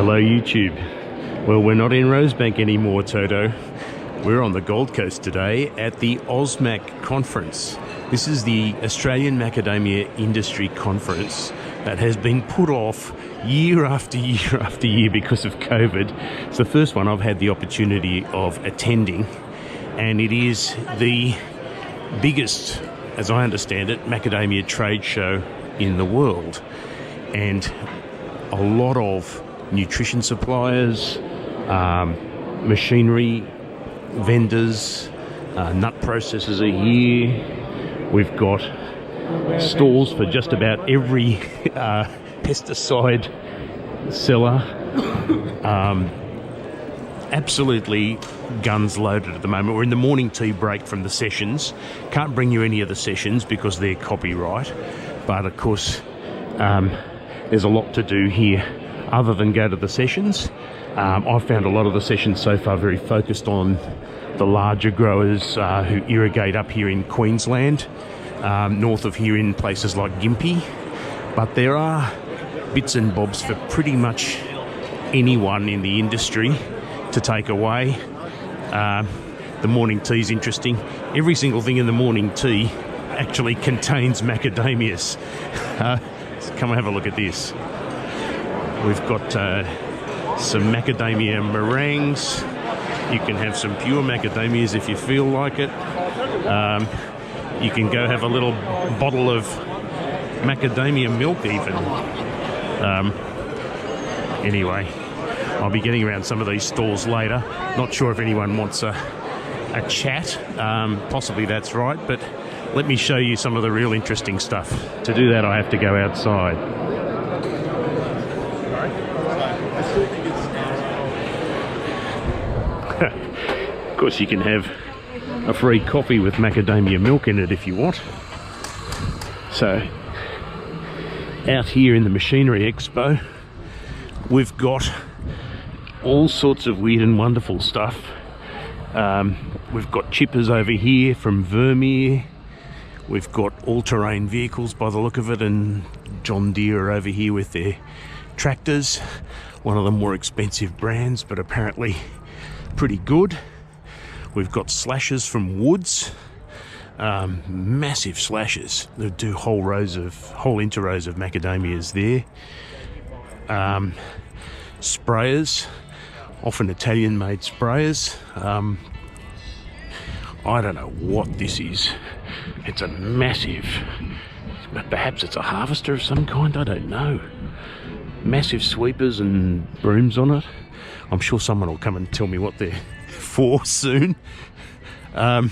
Hello YouTube. Well, we're not in Rosebank anymore, Toto. We're on the Gold Coast today at the Ausmac conference. This is the Australian Macadamia Industry Conference that has been put off year after year after year because of COVID. It's the first one I've had the opportunity of attending, and it is the biggest, as I understand it, macadamia trade show in the world. And a lot of nutrition suppliers, machinery vendors, nut processors are here. We've got stalls for just about every pesticide seller. Absolutely guns loaded at the moment. We're in the morning tea break from the sessions. Can't bring you any of the sessions because they're copyright, but of course there's a lot to do here other than go to the sessions. I've found a lot of the sessions so far very focused on the larger growers who irrigate up here in Queensland, north of here in places like Gympie. But there are bits and bobs for pretty much anyone in the industry to take away. The morning tea is interesting. Every single thing in the morning tea actually contains macadamias. So come and have a look at this. We've got some macadamia meringues. You can have some pure macadamias if you feel like it. You can go have a little bottle of macadamia milk even. Anyway, I'll be getting around some of these stalls later. Not sure if anyone wants a chat. Possibly that's right, but let me show you some of the real interesting stuff. To do that, I have to go outside. Of course, you can have a free coffee with macadamia milk in it if you want. So, out here in the Machinery Expo, we've got all sorts of weird and wonderful stuff. We've got chippers over here from Vermeer. We've got all-terrain vehicles by the look of it, and John Deere are over here with their tractors. One of the more expensive brands, but apparently pretty good. We've got slashers from Woods, massive slashers. They do whole interrows of macadamias there. Sprayers, often Italian-made sprayers. I don't know what this is. It's a massive, perhaps it's a harvester of some kind, I don't know. Massive sweepers and brooms on it. I'm sure someone will come and tell me what they're for soon. A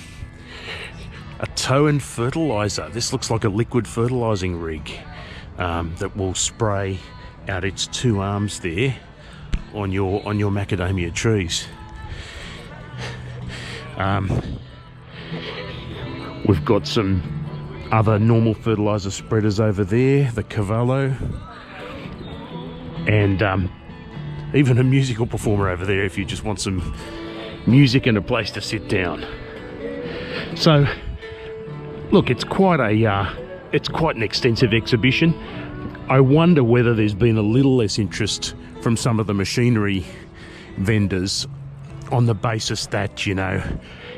tow and fertilizer. This looks like a liquid fertilizing rig that will spray out its two arms there on your macadamia trees. We've got some other normal fertilizer spreaders over there, the Cavallo, and even a musical performer over there if you just want some music and a place to sit down. So look, it's quite an extensive exhibition. I wonder whether there's been a little less interest from some of the machinery vendors on the basis that, you know,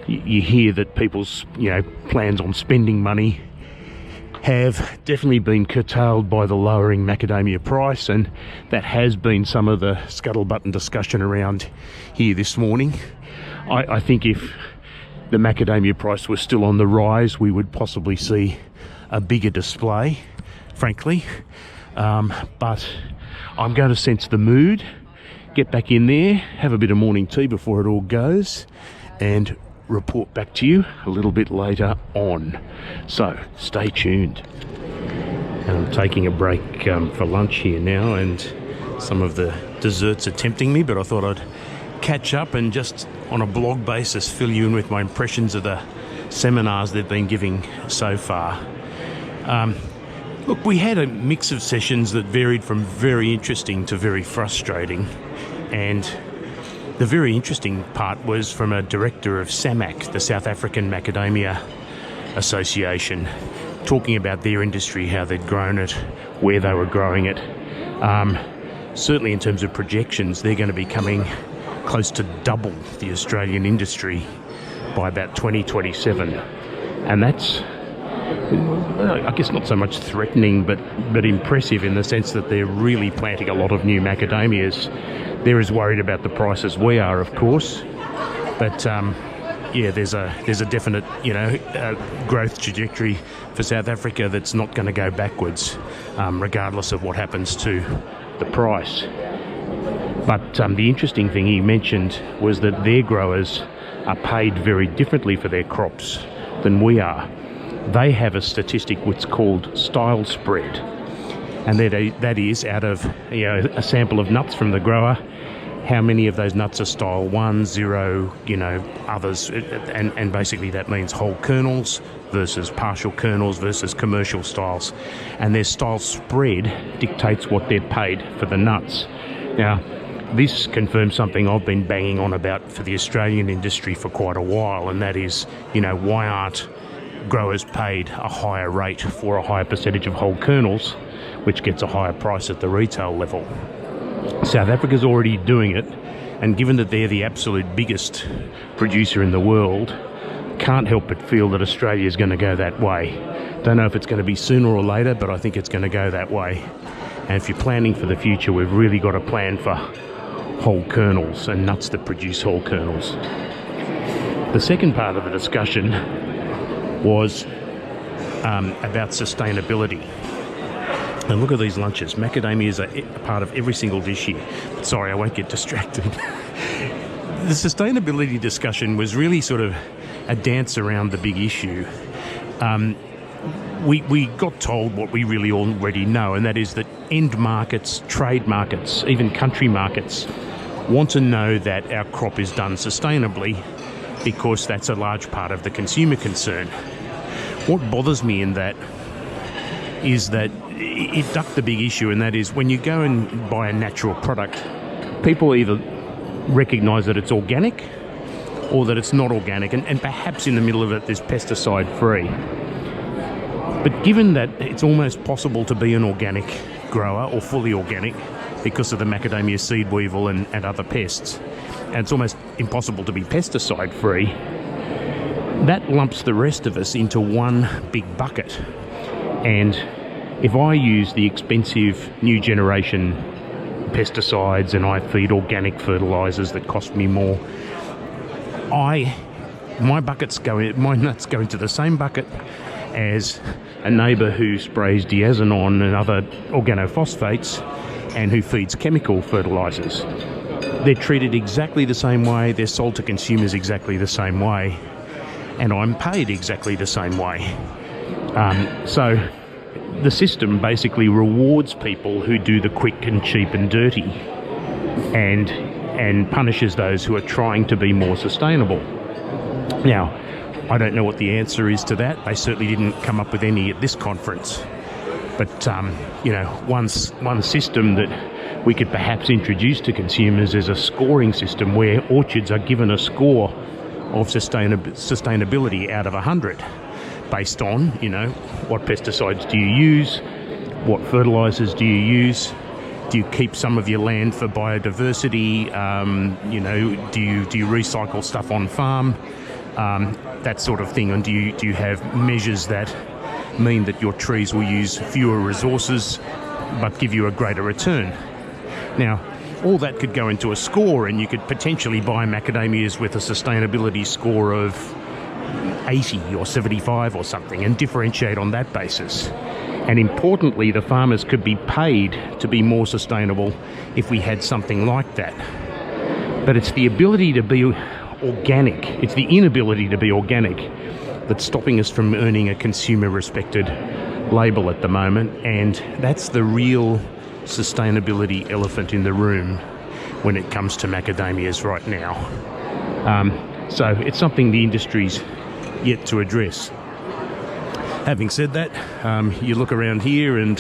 you hear that people's, you know, plans on spending money have definitely been curtailed by the lowering macadamia price, and that has been some of the scuttlebutt and discussion around here this morning. I think if the macadamia price was still on the rise, we would possibly see a bigger display, frankly. But I'm going to sense the mood, get back in there, have a bit of morning tea before it all goes, and report back to you a little bit later on. So stay tuned. And I'm taking a break for lunch here now, and some of the desserts are tempting me, but I thought I'd catch up and just on a blog basis fill you in with my impressions of the seminars they've been giving so far. Look, we had a mix of sessions that varied from very interesting to very frustrating, and the very interesting part was from a director of SAMAC, the South African Macadamia Association, talking about their industry, how they'd grown it, where they were growing it. certainly in terms of projections, they're going to be coming close to double the Australian industry by about 2027. And that's, I guess, not so much threatening, but impressive in the sense that they're really planting a lot of new macadamias. They're as worried about the price as we are, of course, but yeah, there's a definite, growth trajectory for South Africa that's not going to go backwards, regardless of what happens to the price. But the interesting thing he mentioned was that their growers are paid very differently for their crops than we are. They have a statistic which is called style spread, and that is out of a sample of nuts from the grower, how many of those nuts are style 1, 0, others, and basically that means whole kernels versus partial kernels versus commercial styles, and their style spread dictates what they're paid for the nuts. Now, this confirms something I've been banging on about for the Australian industry for quite a while, and that is, why aren't growers paid a higher rate for a higher percentage of whole kernels, which gets a higher price at the retail level? South Africa's already doing it, and given that they're the absolute biggest producer in the world, can't help but feel that Australia is going to go that way. Don't know if it's going to be sooner or later, but I think it's going to go that way. And if you're planning for the future, we've really got to plan for whole kernels and nuts that produce whole kernels. The second part of the discussion was about sustainability. And look at these lunches. Macadamias are a part of every single dish here. But sorry, I won't get distracted. The sustainability discussion was really sort of a dance around the big issue. We got told what we really already know, and that is that end markets, trade markets, even country markets want to know that our crop is done sustainably, because that's a large part of the consumer concern. What bothers me in that is that it ducked the big issue, and that is when you go and buy a natural product, people either recognise that it's organic or that it's not organic, and perhaps in the middle of it there's pesticide free. But given that it's almost possible to be an organic grower or fully organic because of the macadamia seed weevil and other pests, and it's almost impossible to be pesticide free, that lumps the rest of us into one big bucket. And if I use the expensive new generation pesticides and I feed organic fertilizers that cost me more, my nuts go into the same bucket as a neighbour who sprays diazinon and other organophosphates and who feeds chemical fertilizers. They're treated exactly the same way, they're sold to consumers exactly the same way, and I'm paid exactly the same way. So the system basically rewards people who do the quick and cheap and dirty, and punishes those who are trying to be more sustainable. Now, I don't know what the answer is to that. They certainly didn't come up with any at this conference. But, one system that we could perhaps introduce to consumers is a scoring system where orchards are given a score of sustainability out of 100 based on, what pesticides do you use, what fertilizers do you use, do you keep some of your land for biodiversity, do you recycle stuff on farm, that sort of thing, and do you have measures that mean that your trees will use fewer resources but give you a greater return. Now, all that could go into a score, and you could potentially buy macadamias with a sustainability score of 80 or 75 or something, and differentiate on that basis. And importantly, the farmers could be paid to be more sustainable if we had something like that. But it's the ability to be organic, it's the inability to be organic that's stopping us from earning a consumer respected label at the moment, and that's the real sustainability elephant in the room when it comes to macadamias right now. So it's something the industry's yet to address. Having said that, you look around here and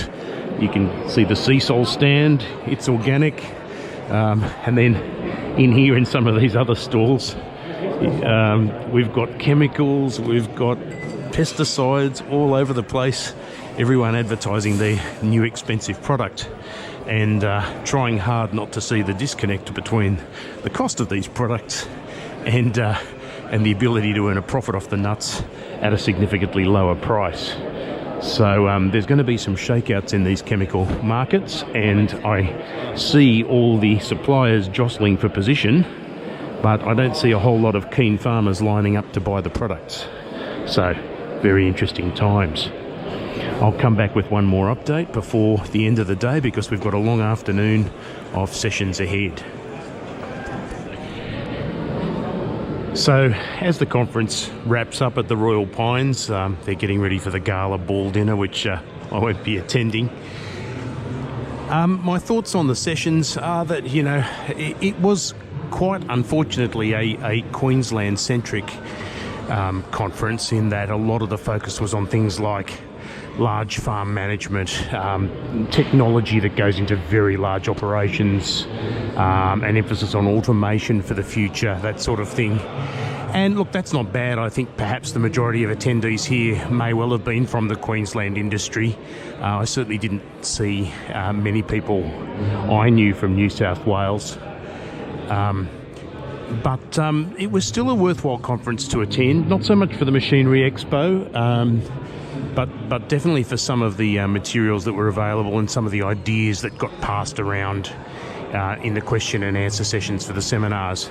you can see the sea salt stand, it's organic, and then in here in some of these other stalls, we've got chemicals, we've got pesticides all over the place, everyone advertising their new expensive product. and trying hard not to see the disconnect between the cost of these products and the ability to earn a profit off the nuts at a significantly lower price. So there's going to be some shakeouts in these chemical markets, and I see all the suppliers jostling for position, but I don't see a whole lot of keen farmers lining up to buy the products. So very interesting times. I'll come back with one more update before the end of the day, because we've got a long afternoon of sessions ahead. So as the conference wraps up at the Royal Pines, they're getting ready for the gala ball dinner, which I won't be attending. My thoughts on the sessions are that, you know, it was quite unfortunately a Queensland-centric conference, in that a lot of the focus was on things like large farm management, technology that goes into very large operations, an emphasis on automation for the future, that sort of thing. And look, that's not bad. I think perhaps the majority of attendees here may well have been from the Queensland industry. I certainly didn't see many people I knew from New South Wales. But it was still a worthwhile conference to attend, not so much for the Machinery Expo, but definitely for some of the materials that were available and some of the ideas that got passed around in the question and answer sessions for the seminars.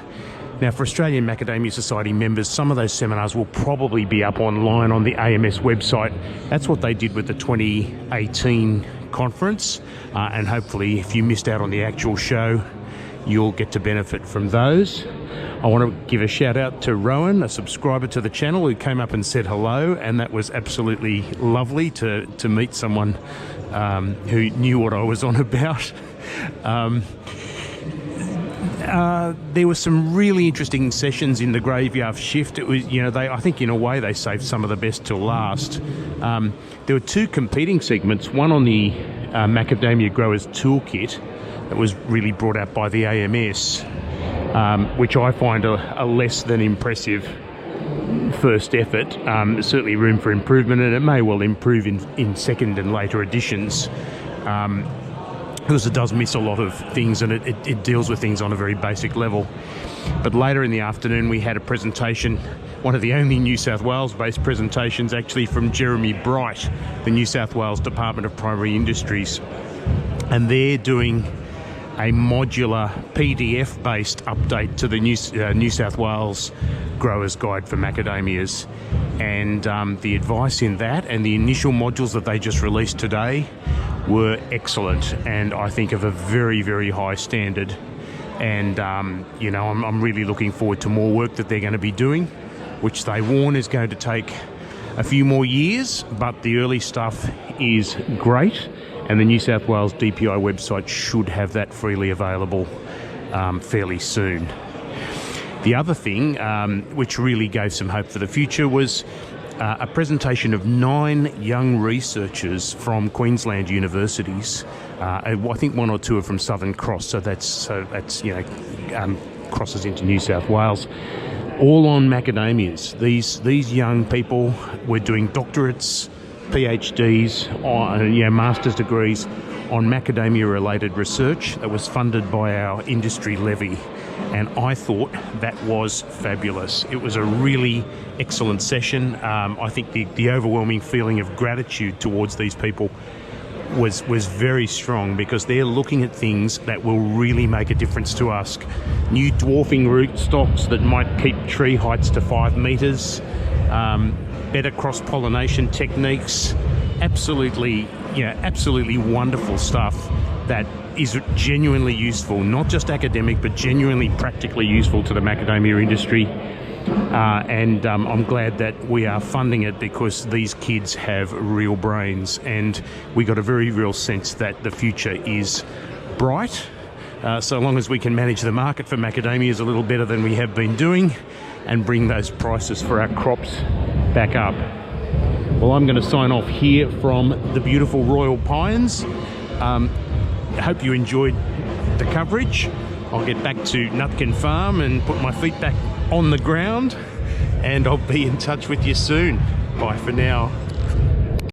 Now, for Australian Macadamia Society members, some of those seminars will probably be up online on the AMS website. That's what they did with the 2018 conference, and hopefully if you missed out on the actual show, you'll get to benefit from those. I want to give a shout out to Rowan, a subscriber to the channel, who came up and said hello, and that was absolutely lovely to meet someone who knew what I was on about. There were some really interesting sessions in the graveyard shift. It was, you know, I think in a way they saved some of the best till last. There were two competing segments, one on the Macadamia Growers Toolkit that was really brought out by the AMS, which I find a less than impressive first effort. Certainly room for improvement, and it may well improve in second and later editions, because it does miss a lot of things, and it deals with things on a very basic level. But later in the afternoon we had a presentation, one of the only New South Wales based presentations actually, from Jeremy Bright, the New South Wales Department of Primary Industries, and they're doing a modular PDF-based update to the New South Wales Growers Guide for Macadamias. And the advice in that and the initial modules that they just released today were excellent, and I think of a very, very high standard. And, you know, I'm really looking forward to more work that they're going to be doing, which they warn is going to take a few more years, but the early stuff is great. And the New South Wales DPI website should have that freely available fairly soon. The other thing which really gave some hope for the future was a presentation of 9 young researchers from Queensland universities. I think 1 or 2 are from Southern Cross, so that's you know, crosses into New South Wales, all on macadamias. These young people were doing doctorates, PhDs, on, you know, master's degrees on macadamia-related research that was funded by our industry levy, and I thought that was fabulous. It was a really excellent session. I think the overwhelming feeling of gratitude towards these people was very strong, because they're looking at things that will really make a difference to us. New dwarfing root stocks that might keep tree heights to 5 metres, better cross-pollination techniques, absolutely wonderful stuff that is genuinely useful, not just academic, but genuinely practically useful to the macadamia industry. And I'm glad that we are funding it, because these kids have real brains, and we got a very real sense that the future is bright, so long as we can manage the market for macadamias a little better than we have been doing, and bring those prices for our crops back up. Well, I'm going to sign off here from the beautiful Royal Pines. I hope you enjoyed the coverage. I'll get back to Nutkin Farm and put my feet back on the ground, and I'll be in touch with you soon. Bye for now.